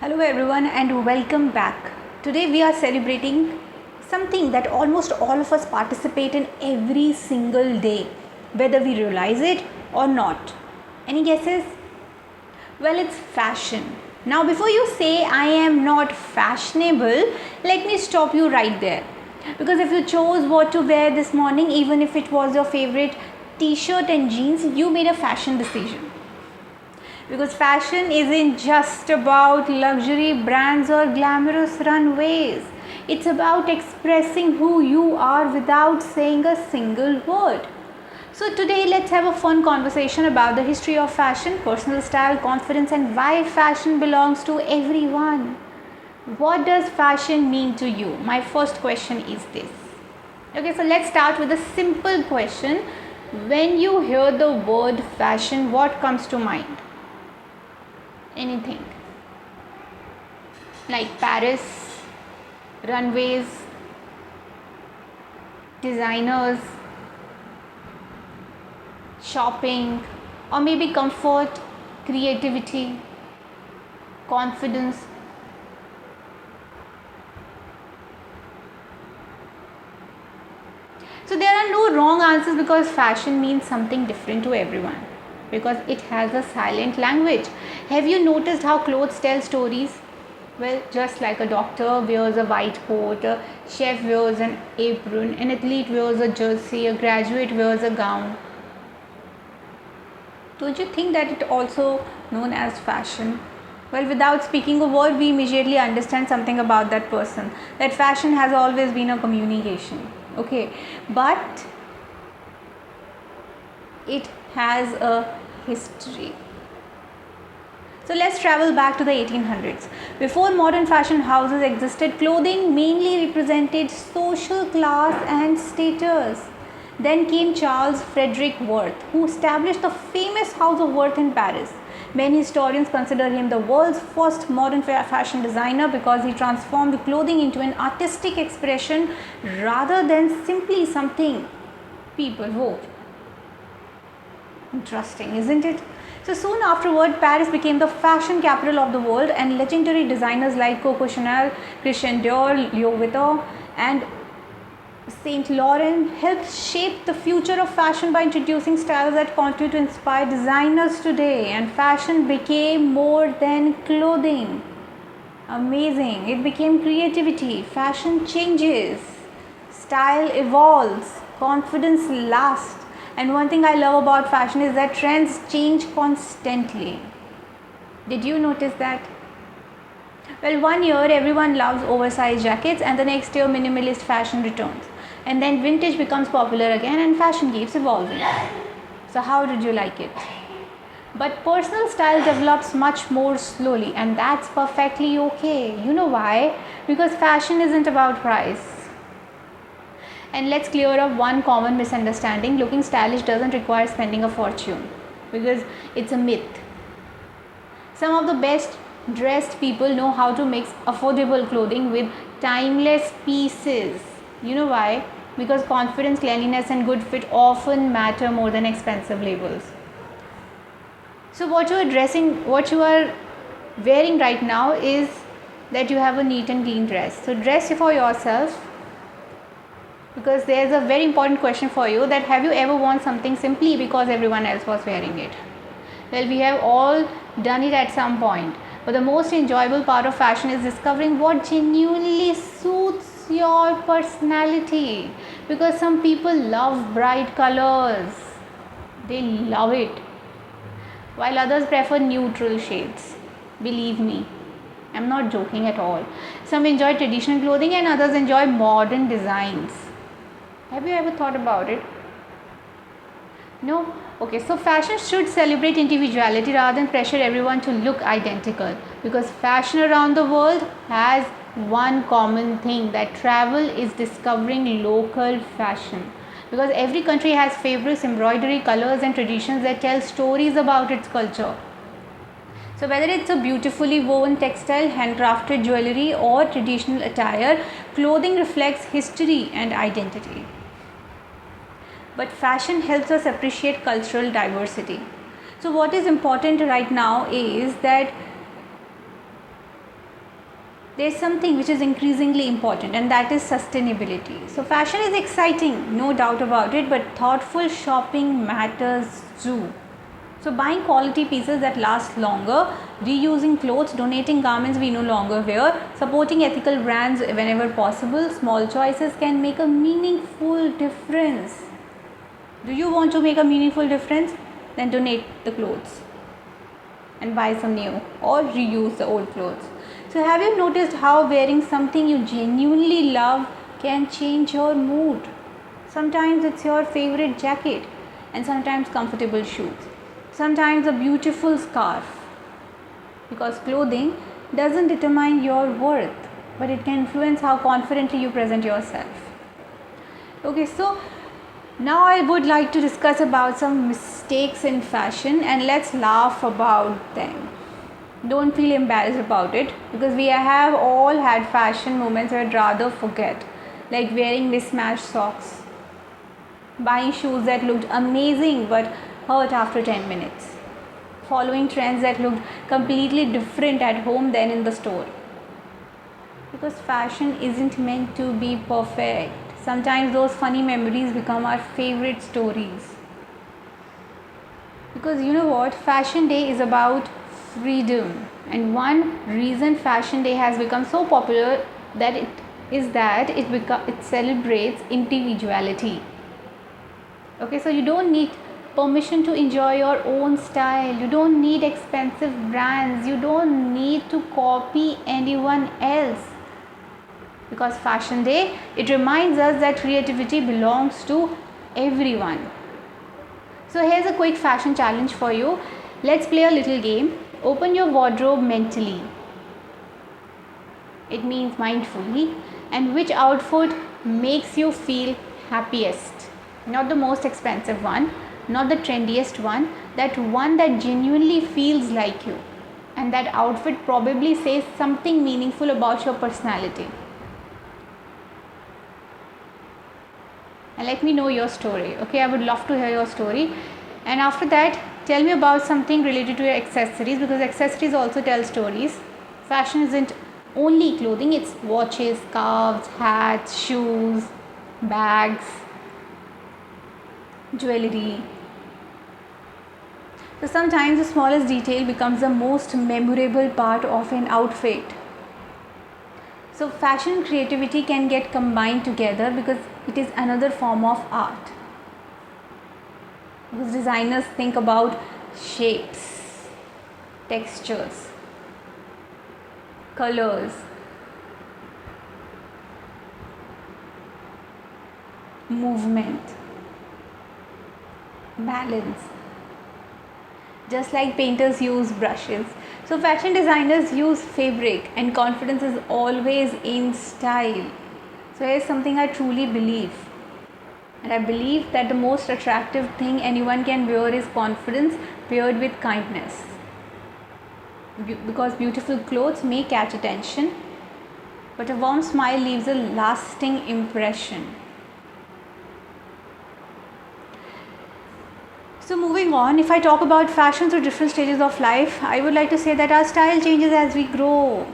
Hello everyone and welcome back. Today we are celebrating something that almost all of us participate in every single day, whether we realize it or not. Any guesses? Well, it's fashion. Now, before you say I am not fashionable, let me stop you right there. Because if you chose what to wear this morning, even if it was your favorite t shirt and jeans, you made a fashion decision. Because fashion isn't just about luxury brands or glamorous runways. It's about expressing who you are without saying a single word. So today let's have a fun conversation about the history of fashion, personal style, confidence and why fashion belongs to everyone. What does fashion mean to you? My first question is this. Okay, so let's start with a simple question. When you hear the word fashion, what comes to mind? Anything like Paris, runways, designers, shopping, or maybe comfort, creativity, confidence. So there are no wrong answers because fashion means something different to everyone. Because it has a silent language. Have you noticed how clothes tell stories? Well, just like a doctor wears a white coat, a chef wears an apron, an athlete wears a jersey, a graduate wears a gown. Don't you think that it also known as fashion? Well, without speaking a word, we immediately understand something about that person. That fashion has always been a communication. Okay, but it has a history. So let's travel back to the 1800s. Before modern fashion houses existed, clothing mainly represented social class and status. Then came Charles Frederick Worth, who established the famous House of Worth in Paris. Many historians consider him the world's first modern fashion designer because he transformed clothing into an artistic expression rather than simply something people wore. Interesting, isn't it? So soon afterward, Paris became the fashion capital of the world and legendary designers like Coco Chanel, Christian Dior, Leo Vuitton and Saint Laurent helped shape the future of fashion by introducing styles that continue to inspire designers today, and fashion became more than clothing. Amazing. It became creativity. Fashion changes. Style evolves. Confidence lasts. And one thing I love about fashion is that trends change constantly. Did you notice that? Well, one year everyone loves oversized jackets and the next year minimalist fashion returns. And then vintage becomes popular again and fashion keeps evolving. So how did you like it? But personal style develops much more slowly and that's perfectly okay. You know why? Because fashion isn't about price. And let's clear up one common misunderstanding. Looking stylish doesn't require spending a fortune because it's a myth. Some of the best dressed people know how to mix affordable clothing with timeless pieces. You know why? Because confidence, cleanliness and good fit often matter more than expensive labels. So what you are wearing right now is that you have a neat and clean dress. So dress for yourself. Because there's a very important question for you, that have you ever worn something simply because everyone else was wearing it? Well, we have all done it at some point. But the most enjoyable part of fashion is discovering what genuinely suits your personality. Because some people love bright colors. They love it. While others prefer neutral shades. Believe me, I'm not joking at all. Some enjoy traditional clothing and others enjoy modern designs. Have you ever thought about it? No? Okay, so fashion should celebrate individuality rather than pressure everyone to look identical. Because fashion around the world has one common thing, that travel is discovering local fashion. Because every country has favorites, embroidery, colors and traditions that tell stories about its culture. So whether it's a beautifully woven textile, handcrafted jewelry or traditional attire, clothing reflects history and identity. But fashion helps us appreciate cultural diversity. So what is important right now is that there's something which is increasingly important, and that is sustainability. So fashion is exciting, no doubt about it, but thoughtful shopping matters too. So buying quality pieces that last longer, reusing clothes, donating garments we no longer wear, supporting ethical brands whenever possible, small choices can make a meaningful difference. Do you want to make a meaningful difference? Then donate the clothes and buy some new, or reuse the old clothes. So have you noticed how wearing something you genuinely love can change your mood? Sometimes it's your favorite jacket, and sometimes comfortable shoes, sometimes a beautiful scarf. Because clothing doesn't determine your worth, but it can influence how confidently you present yourself. Okay, so now I would like to discuss about some mistakes in fashion, and let's laugh about them. Don't feel embarrassed about it, because we have all had fashion moments I'd rather forget, like wearing mismatched socks, buying shoes that looked amazing but hurt after 10 minutes, following trends that looked completely different at home than in the store. Because fashion isn't meant to be perfect. Sometimes those funny memories become our favorite stories. Because you know what? Fashion Day is about freedom. And one reason Fashion Day has become so popular that it celebrates individuality. Okay, so you don't need permission to enjoy your own style. You don't need expensive brands. You don't need to copy anyone else. Because Fashion Day, it reminds us that creativity belongs to everyone. So here's a quick fashion challenge for you. Let's play a little game. Open your wardrobe mentally. It means mindfully. And which outfit makes you feel happiest? Not the most expensive one, not the trendiest one, that one that genuinely feels like you. And that outfit probably says something meaningful about your personality. And let me know your story. Okay, I would love to hear your story. And after that, tell me about something related to your accessories, because accessories also tell stories. Fashion isn't only clothing, it's watches, scarves, hats, shoes, bags, jewelry. So sometimes the smallest detail becomes the most memorable part of an outfit. So fashion and creativity can get combined together because it is another form of art. Because designers think about shapes, textures, colors, movement, balance. Just like painters use brushes. So fashion designers use fabric, and confidence is always in style. So here's something I truly believe. And I believe that the most attractive thing anyone can wear is confidence paired with kindness. Because beautiful clothes may catch attention, but a warm smile leaves a lasting impression. So moving on, if I talk about fashion through different stages of life, I would like to say that our style changes as we grow.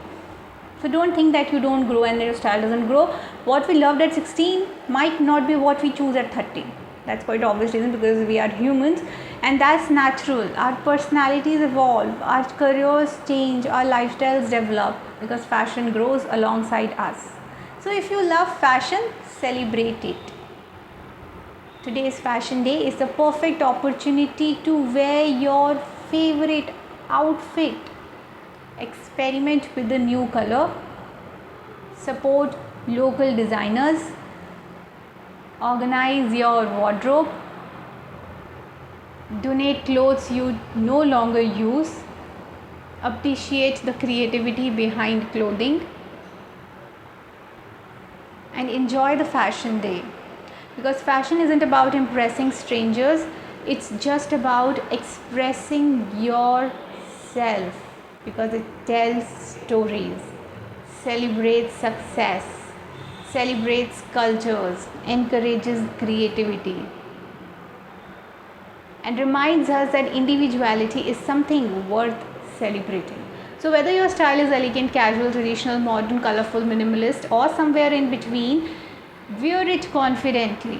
So don't think that you don't grow and your style doesn't grow. What we loved at 16 might not be what we choose at 30. That's quite obvious reason, because we are humans and that's natural. Our personalities evolve, our careers change, our lifestyles develop, because fashion grows alongside us. So if you love fashion, celebrate it. Today's Fashion Day is the perfect opportunity to wear your favorite outfit. Experiment with the new color. Support local designers. Organize your wardrobe. Donate clothes you no longer use. Appreciate the creativity behind clothing. And enjoy the Fashion Day. Because fashion isn't about impressing strangers, it's just about expressing yourself, because it tells stories, celebrates success, celebrates cultures, encourages creativity, and reminds us that individuality is something worth celebrating. So whether your style is elegant, casual, traditional, modern, colorful, minimalist, or somewhere in between, wear it confidently,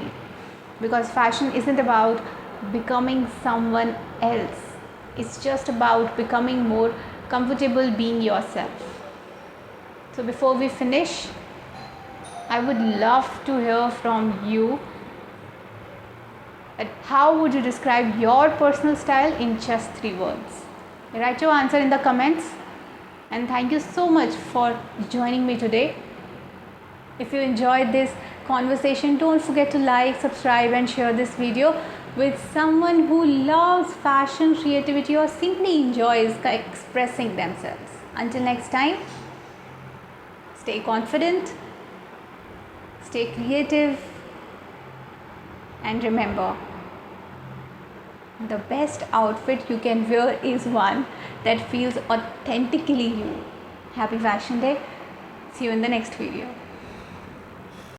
because fashion isn't about becoming someone else. It's just about becoming more comfortable being yourself. So before we finish, I would love to hear from you. How would you describe your personal style in just 3 words? Write your answer in the comments. And thank you so much for joining me today. If you enjoyed this conversation, don't forget to like, subscribe and share this video with someone who loves fashion, creativity, or simply enjoys expressing themselves. Until next time, stay confident, stay creative, and remember, the best outfit you can wear is one that feels authentically you. Happy Fashion Day. See you in the next video.